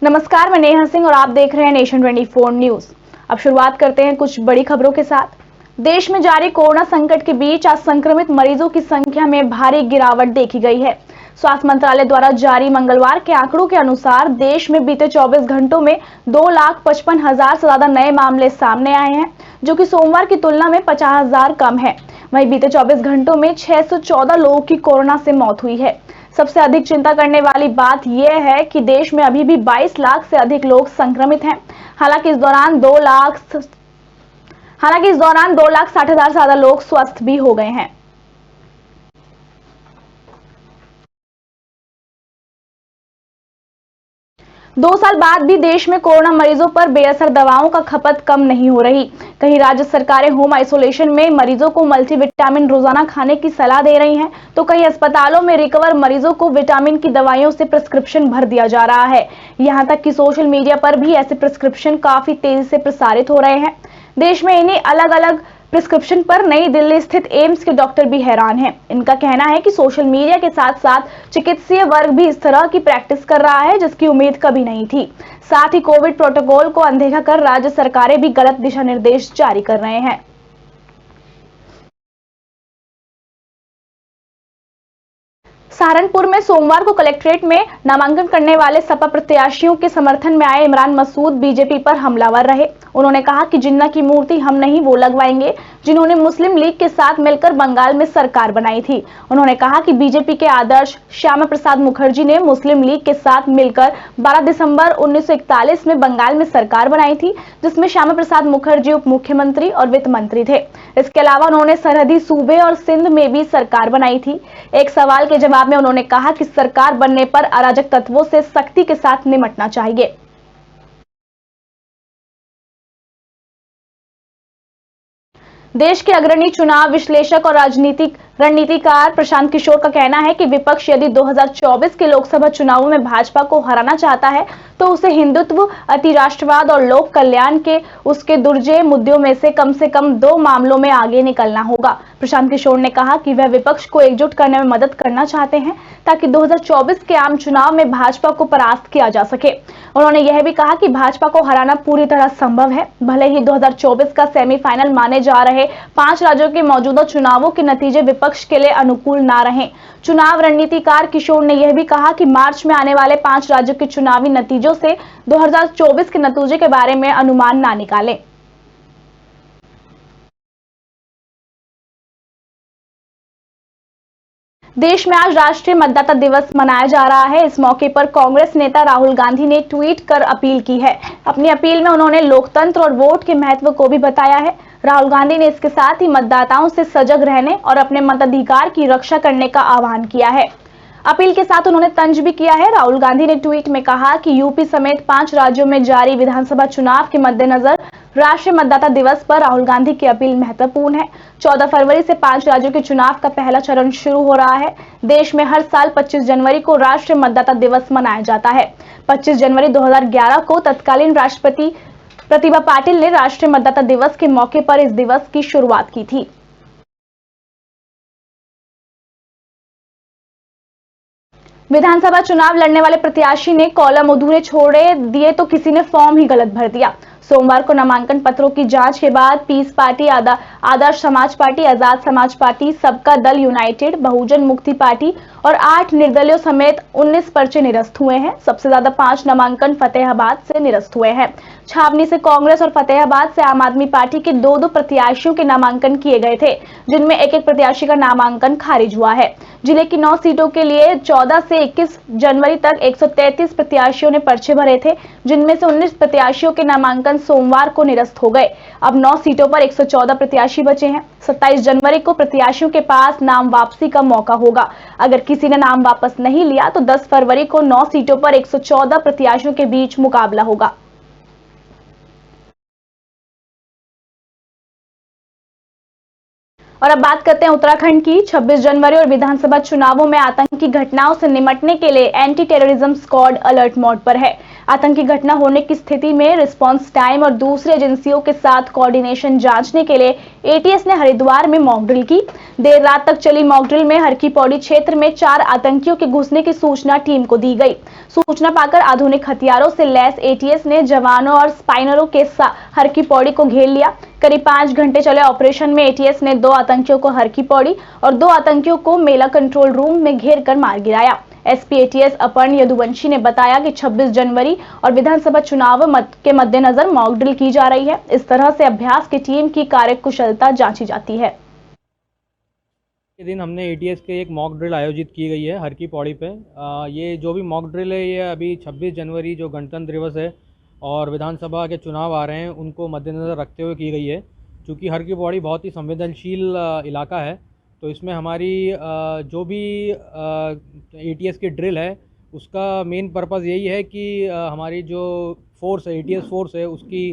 नमस्कार, मैं नेहा सिंह और आप देख रहे हैं नेशन 24 न्यूज। अब शुरुआत करते हैं कुछ बड़ी खबरों के साथ। देश में जारी कोरोना संकट के बीच आज संक्रमित मरीजों की संख्या में भारी गिरावट देखी गई है। स्वास्थ्य मंत्रालय द्वारा जारी मंगलवार के आंकड़ों के अनुसार देश में बीते 24 घंटों में 2,55,000 से ज्यादा नए मामले सामने आए हैं, जो कि सोमवार की तुलना में 50,000 कम है। वहीं बीते 24 घंटों में 614 लोगों की कोरोना से मौत हुई है। सबसे अधिक चिंता करने वाली बात यह है कि देश में अभी भी 22 लाख से अधिक लोग संक्रमित हैं। हालांकि इस दौरान 2,60,000 से ज्यादा लोग स्वस्थ भी हो गए हैं। दो साल बाद भी देश में कोरोना मरीजों पर बेअसर दवाओं का खपत कम नहीं हो रही। कहीं राज्य सरकारें होम आइसोलेशन में मरीजों को मल्टीविटामिन रोजाना खाने की सलाह दे रही हैं, तो कई अस्पतालों में रिकवर मरीजों को विटामिन की दवाइयों से प्रिस्क्रिप्शन भर दिया जा रहा है। यहां तक कि सोशल मीडिया पर भी ऐसे प्रिस्क्रिप्शन काफी तेजी से प्रसारित हो रहे हैं। देश में इन्हीं अलग अलग प्रिस्क्रिप्शन पर नई दिल्ली स्थित एम्स के डॉक्टर भी हैरान हैं। इनका कहना है कि सोशल मीडिया के साथ साथ चिकित्सीय वर्ग भी इस तरह की प्रैक्टिस कर रहा है, जिसकी उम्मीद कभी नहीं थी। साथ ही कोविड प्रोटोकॉल को अनदेखा कर राज्य सरकारें भी गलत दिशा निर्देश जारी कर रहे हैं। सहारनपुर में सोमवार को कलेक्ट्रेट में नामांकन करने वाले सपा प्रत्याशियों के समर्थन में आए इमरान मसूद बीजेपी पर हमलावर रहे। उन्होंने कहा कि जिन्ना की मूर्ति हम नहीं वो लगवाएंगे, जिन्होंने मुस्लिम लीग के साथ मिलकर बंगाल में सरकार बनाई थी। उन्होंने कहा कि बीजेपी के आदर्श श्यामा प्रसाद मुखर्जी ने मुस्लिम लीग के साथ मिलकर 12 दिसंबर 1941 में बंगाल में सरकार बनाई थी, जिसमें श्यामा प्रसाद मुखर्जी उप मुख्यमंत्री और वित्त मंत्री थे। इसके अलावा उन्होंने सरहदी सूबे और सिंध में भी सरकार बनाई थी। एक सवाल के जवाब में उन्होंने कहा कि सरकार बनने पर अराजक तत्वों से सख्ती के साथ निपटना चाहिए। देश के अग्रणी चुनाव विश्लेषक और राजनीतिक रणनीतिकार प्रशांत किशोर का कहना है कि विपक्ष यदि 2024 के लोकसभा चुनावों में भाजपा को हराना चाहता है तो उसे हिंदुत्व, अति राष्ट्रवाद और लोक कल्याण के उसके दुर्जेय मुद्दों में से कम 2 मामलों में आगे निकलना होगा। प्रशांत किशोर ने कहा कि वह विपक्ष को एकजुट करने में मदद करना चाहते हैं ताकि 2024 के आम चुनाव में भाजपा को परास्त किया जा सके। उन्होंने यह भी कहा कि भाजपा को हराना पूरी तरह संभव है, भले ही 2024 का सेमीफाइनल माने जा रहे 5 राज्यों के मौजूदा चुनावों के नतीजे विपक्ष के लिए अनुकूल ना रहें। चुनाव रणनीतिकार किशोर ने यह भी कहा कि मार्च में आने वाले 5 राज्यों के चुनावी नतीजों से 2024 के नतीजे के बारे में अनुमान ना निकालें। देश में आज राष्ट्रीय मतदाता दिवस मनाया जा रहा है। इस मौके पर कांग्रेस नेता राहुल गांधी ने ट्वीट कर अपील की है। अपनी अपील में उन्होंने लोकतंत्र और वोट के महत्व को भी बताया है। राहुल गांधी ने इसके साथ ही मतदाताओं से सजग रहने और अपने मताधिकार की रक्षा करने का आह्वान किया है। अपील के साथ उन्होंने तंज भी किया है। राहुल गांधी ने ट्वीट में कहा कि यूपी समेत 5 राज्यों में जारी विधानसभा चुनाव के मद्देनजर राष्ट्रीय मतदाता दिवस पर राहुल गांधी की अपील महत्वपूर्ण है। 14 फरवरी से 5 राज्यों के चुनाव का पहला चरण शुरू हो रहा है। देश में हर साल 25 जनवरी को राष्ट्रीय मतदाता दिवस मनाया जाता है। 25 जनवरी 2011 को तत्कालीन राष्ट्रपति प्रतिभा पाटिल ने राष्ट्रीय मतदाता दिवस के मौके पर इस दिवस की शुरुआत की थी। विधानसभा चुनाव लड़ने वाले प्रत्याशी ने कॉलम अधूरे छोड़े दिए तो किसी ने फॉर्म ही गलत भर दिया। सोमवार को नामांकन पत्रों की जांच के बाद पीस पार्टी, आदर्श समाज पार्टी, आजाद समाज पार्टी, सबका दल यूनाइटेड, बहुजन मुक्ति पार्टी और 8 निर्दलियों समेत 19 पर्चे निरस्त हुए हैं। सबसे ज्यादा 5 नामांकन फतेहाबाद से निरस्त हुए हैं। छावनी से कांग्रेस और फतेहाबाद से आम आदमी पार्टी के 2-2 प्रत्याशियों के नामांकन किए गए थे, जिनमें एक प्रत्याशी का नामांकन खारिज हुआ है। जिले की 9 सीटों के लिए 14 से 21 जनवरी तक 133 प्रत्याशियों ने पर्चे भरे थे, जिनमें से 19 प्रत्याशियों के नामांकन सोमवार को निरस्त हो गए। अब 9 सीटों पर 114 प्रत्याशी बचे हैं। 27 जनवरी को प्रत्याशियों के पास नाम वापसी का मौका होगा। अगर किसी ने नाम वापस नहीं लिया तो 10 फरवरी को 9 सीटों पर 114 प्रत्याशियों के बीच मुकाबला होगा। और अब बात करते हैं उत्तराखंड की। 26 जनवरी और विधानसभा चुनावों में आतंकी घटनाओं से निपटने के लिए anti terrorism squad alert mode पर है। आतंकी घटना होने की स्थिति में रिस्पांस टाइम और दूसरी एजेंसियों के साथ कोऑर्डिनेशन जांचने के लिए एटीएस ने हरिद्वार में मॉक ड्रिल की। देर रात तक चली मॉक ड्रिल में हरकी पौड़ी क्षेत्र में 4 आतंकियों के घुसने की सूचना टीम को दी गई। सूचना पाकर आधुनिक हथियारों से लैस एटीएस ने जवानों और स्पाइनरों के साथ हरकी पौड़ी को घेर लिया। करीब 5 घंटे चले ऑपरेशन में एटीएस ने 2 आतंकियों को हरकी पौड़ी और 2 आतंकियों को मेला कंट्रोल रूम में घेर कर मार गिराया। एसपी एटीएस अपर्ण यदुवंशी ने बताया कि 26 जनवरी और विधानसभा चुनाव के मद्देनजर मॉक ड्रिल की जा रही है। इस तरह से अभ्यास की टीम की कार्यकुशलता जांची जाती है। के दिन हमने एटीएस के एक मॉक ड्रिल आयोजित की गई है हरकी पौड़ी पे। ये जो भी मॉक ड्रिल है ये अभी 26 जनवरी जो गणतंत्र दिवस है और विधानसभा के चुनाव आ रहे हैं उनको मद्देनज़र रखते हुए की गई है। चूँकि हरकी पौड़ी बहुत ही संवेदनशील इलाका है तो इसमें हमारी जो भी एटीएस की ड्रिल है उसका मेन पर्पज़ यही है कि हमारी जो फोर्स है एटीएस फोर्स है उसकी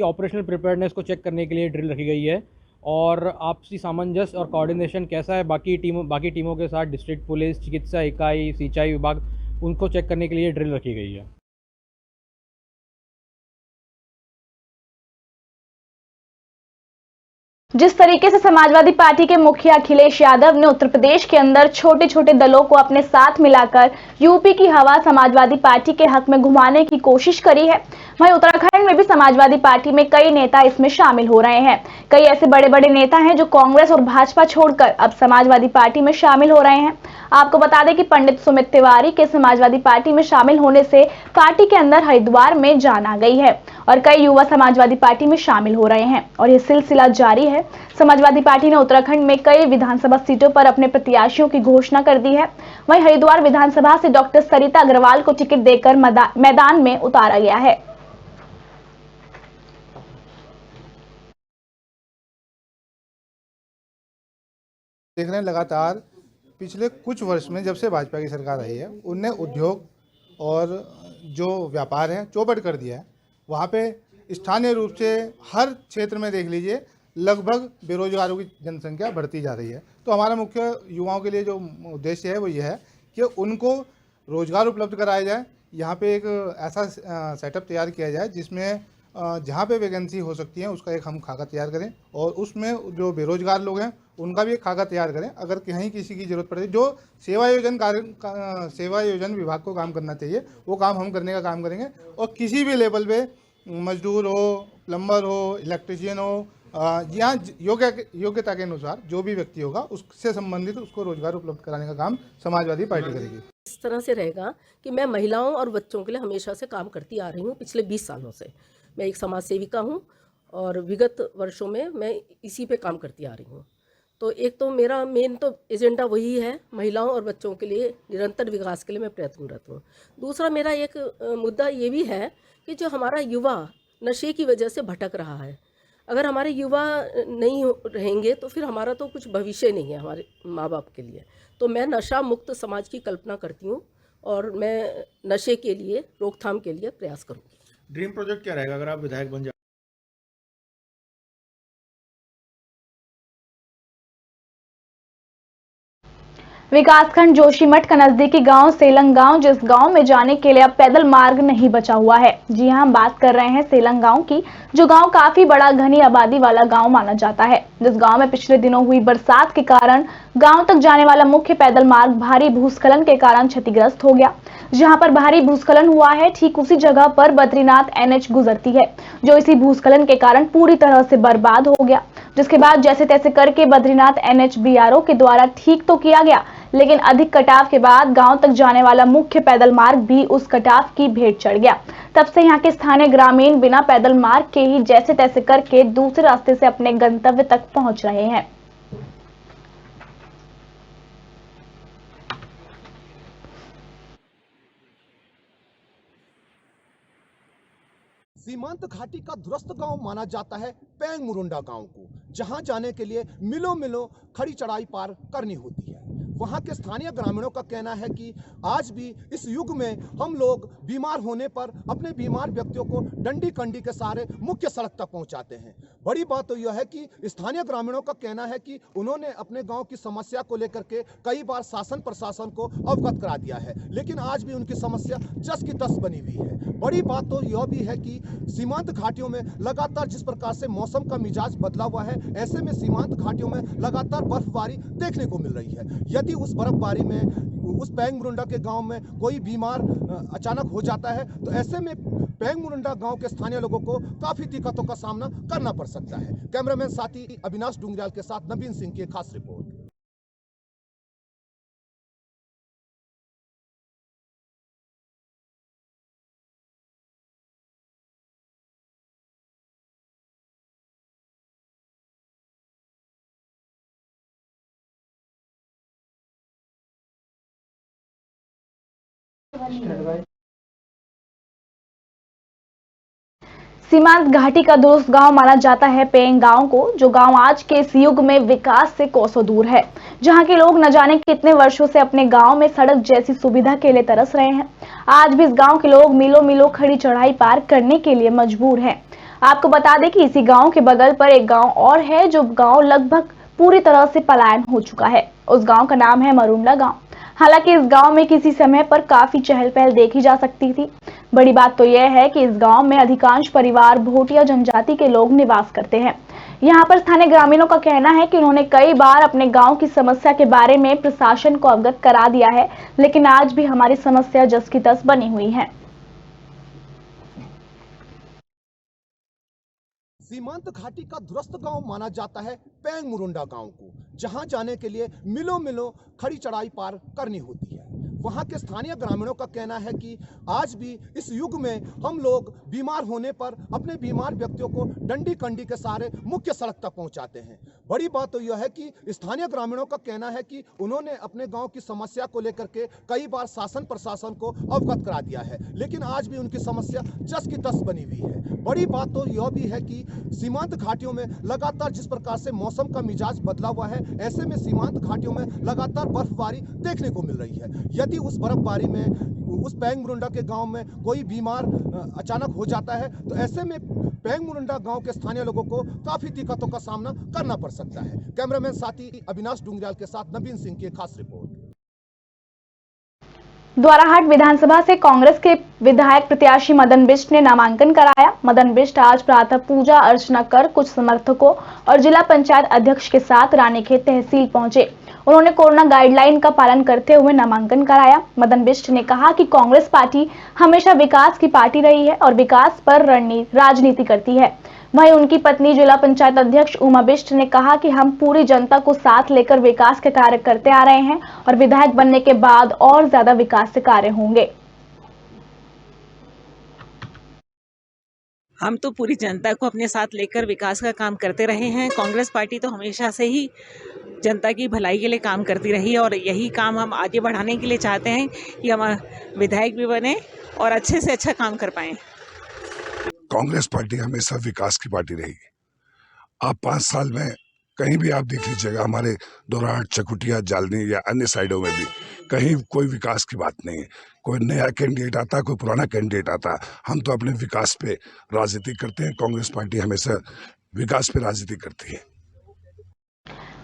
ऑपरेशनल प्रिपेयर्डनेस को चेक करने के लिए ड्रिल रखी गई है और आपसी सामंजस्य और कोऑर्डिनेशन कैसा है बाकी टीमों के साथ डिस्ट्रिक्ट पुलिस, चिकित्सा इकाई, सिंचाई विभाग उनको चेक करने के लिए ड्रिल रखी गई है। जिस तरीके से समाजवादी पार्टी के मुखिया अखिलेश यादव ने उत्तर प्रदेश के अंदर छोटे छोटे दलों को अपने साथ मिलाकर यूपी की हवा समाजवादी पार्टी के हक में घुमाने की कोशिश करी है, वहीं उत्तराखंड में भी समाजवादी पार्टी में कई नेता इसमें शामिल हो रहे हैं। कई ऐसे बड़े बड़े नेता हैं जो कांग्रेस और भाजपा छोड़कर अब समाजवादी पार्टी में शामिल हो रहे हैं। आपको बता दें कि पंडित सुमित तिवारी के समाजवादी पार्टी में शामिल होने से पार्टी के अंदर हरिद्वार में जान आ गई है और कई युवा समाजवादी पार्टी में शामिल हो रहे हैं और यह सिलसिला जारी है। समाजवादी पार्टी ने उत्तराखंड में कई विधानसभा सीटों पर अपने प्रत्याशियों की घोषणा कर दी है। वहीं हरिद्वार विधानसभा से डॉक्टर सरिता अग्रवाल को टिकट देकर मैदान में उतारा गया है। देख रहे हैं लगातार पिछले कुछ वर्ष में जब से भाजपा की सरकार आई है उनने उद्योग और जो व्यापार है चौपट कर दिया है। वहाँ पे स्थानीय रूप से हर क्षेत्र में देख लीजिए लगभग बेरोजगारों की जनसंख्या बढ़ती जा रही है। तो हमारा मुख्य युवाओं के लिए जो उद्देश्य है वो ये है कि उनको रोजगार उपलब्ध कराया जाए। यहाँ पे एक ऐसा सेटअप तैयार किया जाए जिसमें जहाँ पे वैकेंसी हो सकती है उसका एक हम खाका तैयार करें और उसमें जो बेरोजगार लोग हैं उनका भी एक खाका तैयार करें। अगर कहीं किसी की जरूरत पड़े जो सेवा योजन विभाग को काम करना चाहिए वो काम हम करने का काम करेंगे और किसी भी लेवल पे मजदूर हो, प्लम्बर हो, इलेक्ट्रीशियन हो, यहाँ योग्यता के अनुसार जो भी व्यक्ति होगा उससे संबंधित उसको रोजगार उपलब्ध कराने का काम समाजवादी पार्टी करेगी। इस तरह से रहेगा कि मैं महिलाओं और बच्चों के लिए हमेशा से काम करती आ रही हूँ। पिछले 20 सालों से मैं एक समाज सेविका हूँ और विगत वर्षों में मैं इसी पे काम करती आ रही हूँ। तो एक तो मेरा मेन तो एजेंडा वही है, महिलाओं और बच्चों के लिए निरंतर विकास के लिए मैं प्रयत्नरत हूँ। दूसरा मेरा एक मुद्दा ये भी है कि जो हमारा युवा नशे की वजह से भटक रहा है, अगर हमारे युवा नहीं रहेंगे तो फिर हमारा तो कुछ भविष्य नहीं है हमारे माँ बाप के लिए। तो मैं नशा मुक्त समाज की कल्पना करती हूँ और मैं नशे के लिए रोकथाम के लिए प्रयास करूँगी। ड्रीम प्रोजेक्ट क्या रहेगा अगर आप विधायक बन जाए? विकासखंड जोशीमठ का नजदीकी गांव सेलंग गांव, जिस गांव में जाने के लिए अब पैदल मार्ग नहीं बचा हुआ है। जी हां, हम बात कर रहे हैं सेलंग गांव की, जो गांव काफी बड़ा घनी आबादी वाला गांव माना जाता है। जिस गांव में पिछले दिनों हुई बरसात के कारण गांव तक जाने वाला मुख्य पैदल मार्ग भारी भूस्खलन के कारण क्षतिग्रस्त हो गया। जहां पर भारी भूस्खलन हुआ है ठीक उसी जगह पर बद्रीनाथ एनएच गुजरती है, जो इसी भूस्खलन के कारण पूरी तरह से बर्बाद हो गया। जिसके बाद जैसे तैसे करके बद्रीनाथ एनएच बीआरओ के द्वारा ठीक तो किया गया, लेकिन अधिक कटाव के बाद गांव तक जाने वाला मुख्य पैदल मार्ग भी उस कटाव की भेंट चढ़ गया। तब से यहां के स्थानीय ग्रामीण बिना पैदल मार्ग के ही जैसे तैसे करके दूसरे रास्ते से अपने गंतव्य तक पहुंच रहे हैं। सीमांत घाटी का ध्वस्त गांव माना जाता है पेंग मुरुंडा गांव को, जहां जाने के लिए मिलों खड़ी चढ़ाई पार करनी होती है। वहाँ के स्थानीय ग्रामीणों का कहना है कि आज भी इस युग में हम लोग बीमार होने पर अपने बीमार व्यक्तियों को डंडी कंडी के सहारे मुख्य सड़क तक पहुंचाते हैं। बड़ी बात तो यह है कि स्थानीय ग्रामीणों का कहना है कि उन्होंने अपने गांव की समस्या को लेकर के कई बार शासन प्रशासन को अवगत करा दिया है, लेकिन आज भी उनकी समस्या जस की तस बनी हुई है। बड़ी बात तो यह भी है कि सीमांत घाटियों में लगातार जिस प्रकार से मौसम का मिजाज बदला हुआ है, ऐसे में सीमांत घाटियों में लगातार बर्फबारी देखने को मिल रही है। यदि उस बर्फबारी में उस पैंग मुरुंडा के गांव में कोई बीमार अचानक हो जाता है तो ऐसे में पैंग मुरुंडा गांव के स्थानीय लोगों को काफी दिक्कतों का सामना करना पड़ सकता है। कैमरामैन साथी अविनाश डुंगरियाल के साथ नवीन सिंह की खास रिपोर्ट। सीमांत घाटी का दोस्त गांव माना जाता है पेंग गांव को, जो गांव आज के इस युग में विकास से कोसों दूर है, जहां के लोग न जाने कितने वर्षों से अपने गांव में सड़क जैसी सुविधा के लिए तरस रहे हैं। आज भी इस गांव के लोग मीलों मीलों खड़ी चढ़ाई पार करने के लिए मजबूर हैं। आपको बता दें कि इसी गांव के बगल पर एक गांव और है, जो गांव लगभग पूरी तरह से पलायन हो चुका है। उस गांव का नाम है मरुंडा गांव। हालांकि इस गांव में किसी समय पर काफी चहल पहल देखी जा सकती थी। बड़ी बात तो यह है कि इस गांव में अधिकांश परिवार भोटिया जनजाति के लोग निवास करते हैं। यहां पर स्थानीय ग्रामीणों का कहना है कि उन्होंने कई बार अपने गांव की समस्या के बारे में प्रशासन को अवगत करा दिया है, लेकिन आज भी हमारी समस्या जस की तस बनी हुई है। सीमांत घाटी का ध्वस्त गांव माना जाता है पैंग मुरुंडा गांव को, जहां जाने के लिए मिलों मिलों खड़ी चढ़ाई पार करनी होती है। वहां के स्थानीय ग्रामीणों का कहना है कि आज भी इस युग में हम लोग बीमार होने पर अपने बीमार व्यक्तियों को डंडी कंडी के सहारे मुख्य सड़क तक पहुंचाते हैं। बड़ी बात तो यह है कि स्थानीय ग्रामीणों का कहना है कि उन्होंने अपने गांव की समस्या को लेकर के कई बार शासन प्रशासन को अवगत करा दिया है, लेकिन आज भी उनकी समस्या जस की तस बनी हुई है। बड़ी बात तो यह भी है कि सीमांत घाटियों में लगातार जिस प्रकार से मौसम का मिजाज बदला हुआ है, ऐसे में सीमांत घाटियों में लगातार बर्फबारी देखने को मिल रही है। यदि उस बर्फबारी में उस पैंग मुरुंडा के गांव में कोई बीमार अचानक हो जाता है तो ऐसे में पैंग मुरुंडा गांव के स्थानीय लोगों को काफी दिक्कतों का सामना करना पड़ सकता है। कैमरामैन साथी अविनाश डुंगरियाल के साथ नवीन सिंह की खास रिपोर्ट। द्वाराहाट विधानसभा से कांग्रेस के विधायक प्रत्याशी मदन बिष्ट ने नामांकन कराया। मदन बिष्ट आज प्रातः पूजा अर्चना कर कुछ समर्थकों और जिला पंचायत अध्यक्ष के साथ रानीखेत तहसील पहुंचे। उन्होंने कोरोना गाइडलाइन का पालन करते हुए नामांकन कराया। मदन बिष्ट ने कहा कि कांग्रेस पार्टी हमेशा विकास की पार्टी रही है और विकास पर राजनीति करती है। वहीं उनकी पत्नी जिला पंचायत अध्यक्ष उमा बिष्ट ने कहा कि हम पूरी जनता को साथ लेकर विकास के कार्य करते आ रहे हैं और विधायक बनने के बाद और ज्यादा विकास के कार्य होंगे। हम तो पूरी जनता को अपने साथ लेकर विकास का काम करते रहे हैं। कांग्रेस पार्टी तो हमेशा से ही जनता की भलाई के लिए काम करती रही है और यही काम हम आगे बढ़ाने के लिए चाहते हैं कि हम विधायक भी बने और अच्छे से अच्छा काम कर पाएं। कांग्रेस पार्टी हमेशा विकास की पार्टी रहेगी। आप 5 साल में कहीं भी आप देख लीजिएगा, हमारे दोराहाट, चकुटिया, जालनी या अन्य साइडों में भी कहीं कोई विकास की बात नहीं है। कोई नया कैंडिडेट आता, कोई पुराना कैंडिडेट आता, हम तो अपने विकास पे राजनीति करते हैं। कांग्रेस पार्टी हमेशा विकास पे राजनीति करती है।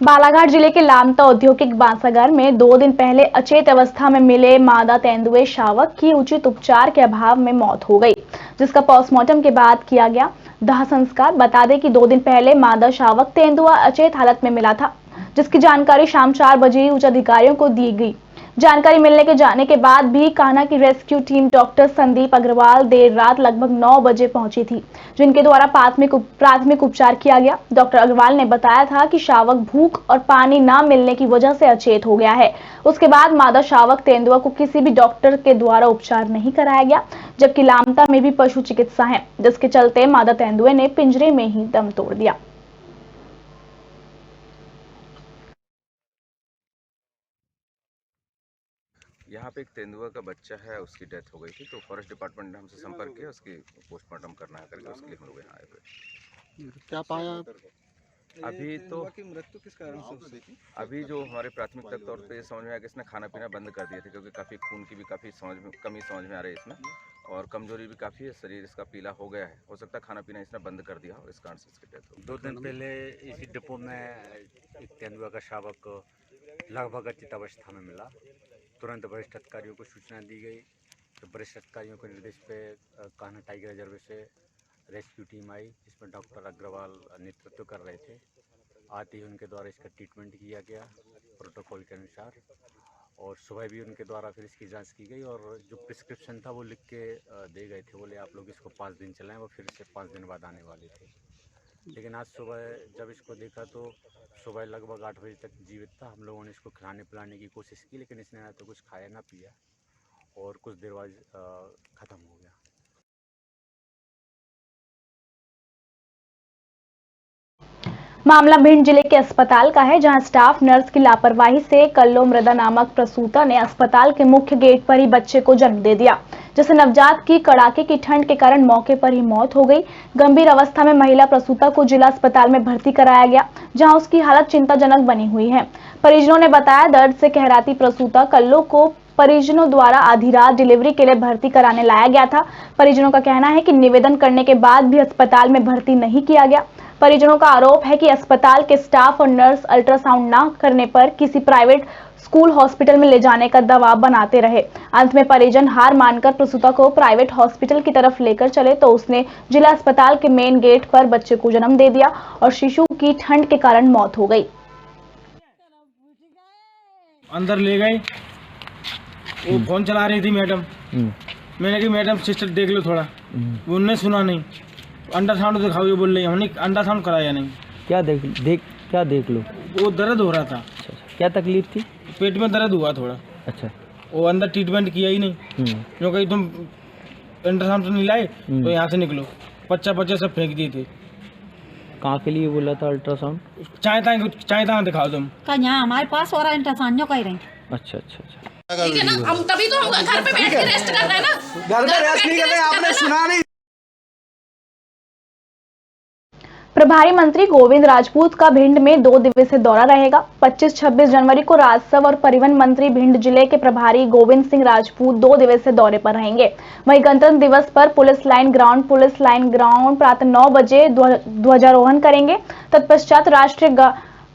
बालाघाट जिले के लामता औद्योगिक बांसागार में 2 दिन पहले अचेत अवस्था में मिले मादा तेंदुए शावक की उचित उपचार के अभाव में मौत हो गई, जिसका पोस्टमार्टम के बाद किया गया दाह संस्कार। बता दें कि 2 दिन पहले मादा शावक तेंदुआ अचेत हालत में मिला था, जिसकी जानकारी शाम 4 बजे उच्च अधिकारियों को दी गई। जानकारी मिलने के जाने के बाद भी कान्हा की rescue team doctor Sandeep Agrawal देर रात लगभग 9 बजे पहुंची थी, जिनके द्वारा प्राथमिक उपचार किया गया। डॉक्टर अग्रवाल ने बताया था कि शावक भूख और पानी न मिलने की वजह से अचेत हो गया है। उसके बाद मादा शावक तेंदुआ को किसी भी डॉक्टर के द्वारा उपचार नहीं कराया गया, जबकि लामता में भी पशु चिकित्सा है, जिसके चलते मादा तेंदुए ने पिंजरे में ही दम तोड़ दिया। यहाँ पे एक तेंदुआ का बच्चा है, उसकी डेथ हो गई थी, तो फॉरेस्ट डिपार्टमेंट ने हमसे संपर्क किया, उसकी पोस्टमार्टम करना है करके उसके लिए हम लोग यहाँ आए थे। क्या पाया? अभी तो की मृत्यु किस कारण से हुई थी? अभी जो हमारे प्राथमिक तौर पे समझ में आया कि इसने खाना पीना बंद कर दिए थे, क्योंकि काफ़ी खून की भी काफ़ी कमी समझ में आ रही है इसमें, और कमजोरी भी काफ़ी है, शरीर इसका पीला हो गया है। हो सकता है खाना पीना इसने बंद कर दिया हो, इस कारण से इसकी डेथ हो गई। 2 दिन पहले इसी डिपो में एक तेंदुआ का शावक लगभग अचित अवस्था में मिला। तुरंत वरिष्ठ अधिकारियों को सूचना दी गई, तो वरिष्ठ अधिकारियों के निर्देश पे कान्हा टाइगर रिजर्व से रेस्क्यू टीम आई, जिसमें डॉक्टर अग्रवाल नेतृत्व कर रहे थे। आते ही उनके द्वारा इसका ट्रीटमेंट किया गया प्रोटोकॉल के अनुसार, और सुबह भी उनके द्वारा फिर इसकी जांच की गई, और जो प्रिस्क्रिप्शन था वो लिख के दे गए थे, बोले आप लोग इसको 5 दिन चलाएं, वो फिर से 5 दिन बाद आने वाले थे। लेकिन आज सुबह जब इसको देखा तो सुबह लगभग 8 बजे तक जीवित था। हम लोगों ने इसको खिलाने पिलाने की कोशिश की, लेकिन इसने ना तो कुछ खाया ना पिया, और कुछ देर बाद ख़त्म हो गया। मामला भिंड जिले के अस्पताल का है, जहां स्टाफ नर्स की लापरवाही से कल्लो मृदा नामक प्रसूता ने अस्पताल के मुख्य गेट पर ही बच्चे को जन्म दे दिया, जिससे नवजात की कड़ाके की ठंड के कारण मौके पर ही मौत हो गई। गंभीर अवस्था में महिला प्रसूता को जिला अस्पताल में भर्ती कराया गया, जहां उसकी हालत चिंताजनक बनी हुई है। परिजनों ने बताया, दर्द से कहराती प्रसूता कल्लो को परिजनों द्वारा आधी रात डिलीवरी के लिए भर्ती कराने लाया गया था। परिजनों का कहना है कि निवेदन करने के बाद भी अस्पताल में भर्ती नहीं किया गया। परिजनों का आरोप है कि अस्पताल के स्टाफ और नर्स अल्ट्रासाउंड न करने पर किसी प्राइवेट स्कूल हॉस्पिटल में ले जाने का दबाव बनाते रहे। अंत में परिजन हार मानकर प्रसूता को प्राइवेट हॉस्पिटल की तरफ लेकर चले तो उसने जिला अस्पताल के मेन गेट पर बच्चे को जन्म दे दिया और शिशु की ठंड के कारण मौत हो गई। अंदर ले गए, वो फोन चला रही थी मैडम। मैंने कहा मैडम सिस्टर देख लो थोड़ा, उनने सुना नहीं। अल्ट्रासाउंड दिखाओ ये बोल रही है, हमने अल्ट्रासाउंड कराया नहीं। क्या देख लो? वो दर्द हो रहा था। अच्छा, क्या तकलीफ थी? पेट में दर्द हुआ थोड़ा। अच्छा, वो अंदर ट्रीटमेंट किया ही नहीं। जो कहीं तुम अल्ट्रासाउंड तो नहीं लाए तो यहाँ से निकलो, बच्चा सब फेंक दिए थे। कहाँ के लिए बोला था अल्ट्रासाउंड? चाहे तहाँ दिखाओ तुम। यहाँ हमारे पास और अल्ट्रासाउंड कह रहे हैं। अच्छा, ठीक है ना, हम तभी तो हम घर पे बैठ के रेस्ट कर रहे हैं ना। घर पे रेस्ट नहीं कर रहे, आपने सुना नहीं। प्रभारी मंत्री गोविंद राजपूत का भिंड में 2 दिवसीय दौरा रहेगा। 25-26 जनवरी को राजस्व और परिवहन मंत्री भिंड जिले के प्रभारी गोविंद सिंह राजपूत 2 दिवसीय दौरे पर रहेंगे। वहीं गणतंत्र दिवस पर पुलिस लाइन ग्राउंड प्रातः 9 बजे ध्वजारोहण करेंगे। तत्पश्चात राष्ट्रीय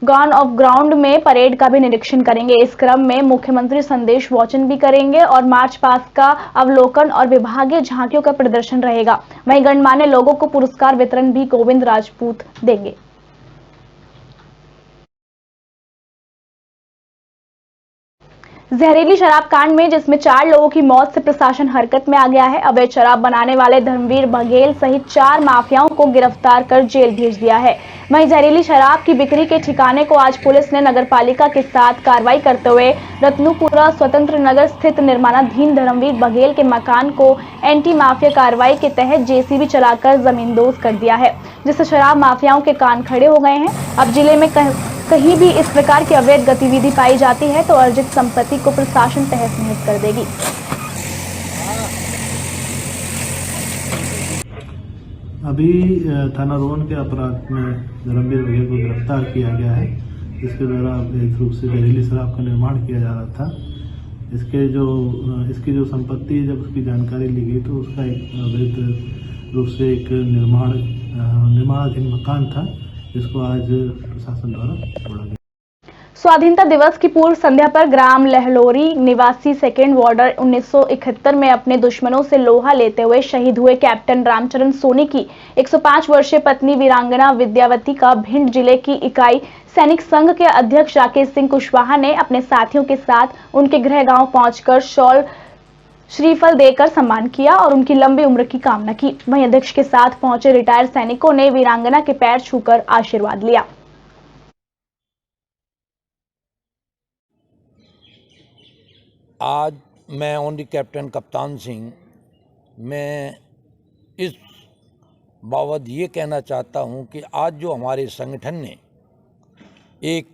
गन ऑफ ग्राउंड में परेड का भी निरीक्षण करेंगे। इस क्रम में मुख्यमंत्री संदेश वाचन भी करेंगे और मार्च पास्ट का अवलोकन और विभागीय झांकियों का प्रदर्शन रहेगा। वहीं गणमान्य लोगों को पुरस्कार वितरण भी गोविंद राजपूत देंगे। जहरीली शराब कांड में जिसमें 4 लोगों की मौत से प्रशासन हरकत में आ गया है। अवैध शराब बनाने वाले धर्मवीर बघेल सहित 4 माफियाओं को गिरफ्तार कर जेल भेज दिया है। वहीं जहरीली शराब की बिक्री के ठिकाने को आज पुलिस ने नगरपालिका के साथ कार्रवाई करते हुए रत्नपुरा स्वतंत्र नगर स्थित निर्माणाधीन धर्मवीर बघेल के मकान को एंटी माफिया कार्रवाई के तहत जेसीबी चलाकर जमींदोज कर दिया है, जिससे शराब माफियाओं के कान खड़े हो गए हैं। अब जिले में कहीं भी इस प्रकार की अवैध गतिविधि पाई जाती है तो अर्जित संपत्ति को प्रशासन तहस नहस कर देगी। अभी थाना रोहन के अपराध में धर्मवीर बघेल को गिरफ्तार किया गया है। इसके द्वारा अवैध रूप से जहरीली शराब का निर्माण किया जा रहा था। इसकी जो संपत्ति है, जब उसकी जानकारी ली गई तो उसका एक अवैध रूप से एक निर्माणाधीन मकान था, जिसको आज प्रशासन द्वारा तोड़ा गया। स्वाधीनता दिवस की पूर्व संध्या पर ग्राम लहलोरी निवासी 2nd वार्डर 1971 में अपने दुश्मनों से लोहा लेते हुए शहीद हुए कैप्टन रामचरण सोनी की 105 वर्षीय पत्नी वीरांगना विद्यावती का भिंड जिले की इकाई सैनिक संघ के अध्यक्ष राकेश सिंह कुशवाहा ने अपने साथियों के साथ उनके गृह गांव पहुंचकर शॉल श्रीफल देकर सम्मान किया और उनकी लंबी उम्र की कामना की। वहीं अध्यक्ष के साथ पहुंचे रिटायर्ड सैनिकों ने वीरांगना के पैर छूकर आशीर्वाद लिया। आज मैं ओनली कैप्टन कप्तान सिंह, मैं इस बाबत ये कहना चाहता हूँ कि आज जो हमारे संगठन ने एक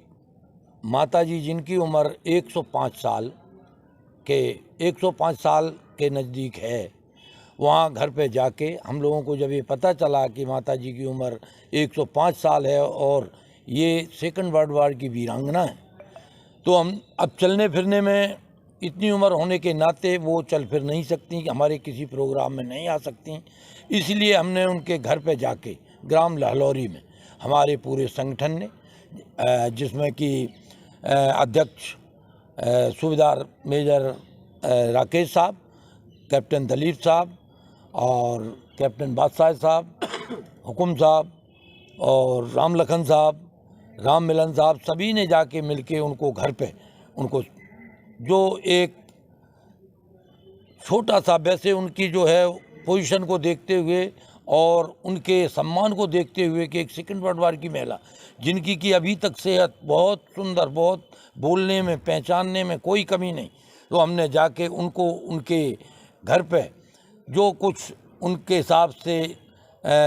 माताजी जिनकी उम्र 105 साल के नज़दीक है, वहाँ घर पे जाके हम लोगों को जब ये पता चला कि माताजी की उम्र 105 साल है और ये सेकंड वर्ल्ड वार की वीरांगना है। तो हम अब चलने फिरने में इतनी उम्र होने के नाते वो चल फिर नहीं सकती, हमारे किसी प्रोग्राम में नहीं आ सकती, इसलिए हमने उनके घर पे जाके ग्राम लहलौरी में हमारे पूरे संगठन ने, जिसमें कि अध्यक्ष सूबेदार मेजर राकेश साहब, कैप्टन दलीप साहब और कैप्टन बादशाह साहब, हुकुम साहब और राम लखन साहब, राम मिलन साहब, सभी ने जाके मिलके उनको घर पे उनको जो एक छोटा सा, वैसे उनकी जो है पोजीशन को देखते हुए और उनके सम्मान को देखते हुए कि एक सेकंड वर्ल्ड वार की महिला जिनकी की अभी तक सेहत बहुत सुंदर, बहुत बोलने में पहचानने में कोई कमी नहीं, तो हमने जाके उनको उनके घर पे जो कुछ उनके हिसाब से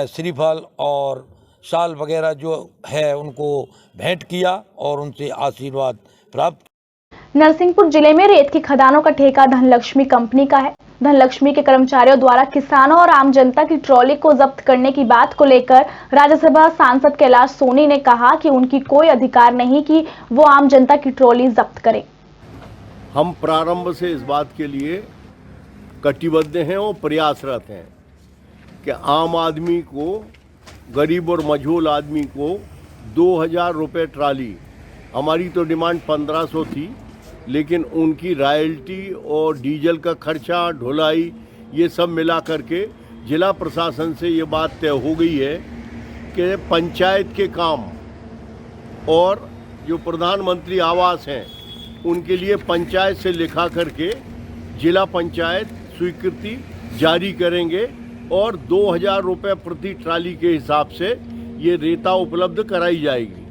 श्रीफल और शाल वगैरह जो है उनको भेंट किया और उनसे आशीर्वाद प्राप्त। नरसिंहपुर जिले में रेत की खदानों का ठेका धनलक्ष्मी कंपनी का है। धनलक्ष्मी के कर्मचारियों द्वारा किसानों और आम जनता की ट्रॉली को जब्त करने की बात को लेकर राज्यसभा सांसद कैलाश सोनी ने कहा कि उनकी कोई अधिकार नहीं कि वो आम जनता की ट्रॉली जब्त करें। हम प्रारंभ से इस बात के लिए कटिबद्ध हैं और प्रयासरत हैं कि आम आदमी को, गरीब और मजबूर आदमी को 2000 रुपये ट्राली, हमारी तो डिमांड 1500 थी, लेकिन उनकी रॉयल्टी और डीजल का खर्चा, ढुलाई, ये सब मिला करके जिला प्रशासन से ये बात तय हो गई है कि पंचायत के काम और जो प्रधानमंत्री आवास हैं उनके लिए पंचायत से लिखा करके जिला पंचायत स्वीकृति जारी करेंगे और 2000 रुपये प्रति ट्राली के हिसाब से ये रेता उपलब्ध कराई जाएगी।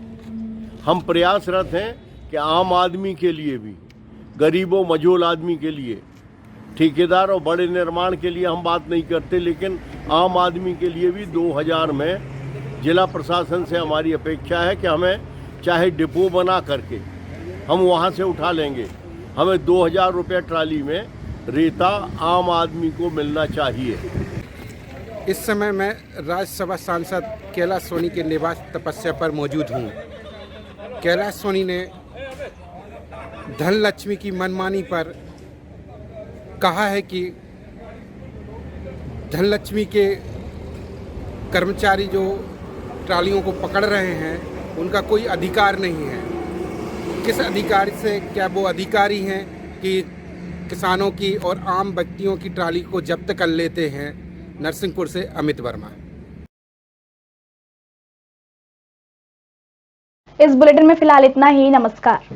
हम प्रयासरत हैं कि आम आदमी के लिए भी, गरीबों मजबूर आदमी के लिए, ठेकेदार और बड़े निर्माण के लिए हम बात नहीं करते, लेकिन आम आदमी के लिए भी 2000 में जिला प्रशासन से हमारी अपेक्षा है कि हमें चाहे डिपो बना करके हम वहाँ से उठा लेंगे, हमें 2000 रुपये ट्राली में रेता आम आदमी को मिलना चाहिए। इस समय मैं राज्यसभा सांसद कैलाश सोनी के निवास तपस्या पर मौजूद हूँ। कैलाश सोनी ने धनलक्ष्मी की मनमानी पर कहा है कि धनलक्ष्मी के कर्मचारी जो ट्रालियों को पकड़ रहे हैं उनका कोई अधिकार नहीं है। किस अधिकार से, क्या वो अधिकारी हैं कि किसानों की और आम व्यक्तियों की ट्राली को जब्त कर लेते हैं। नरसिंहपुर से अमित वर्मा। इस बुलेटिन में फिलहाल इतना ही। नमस्कार।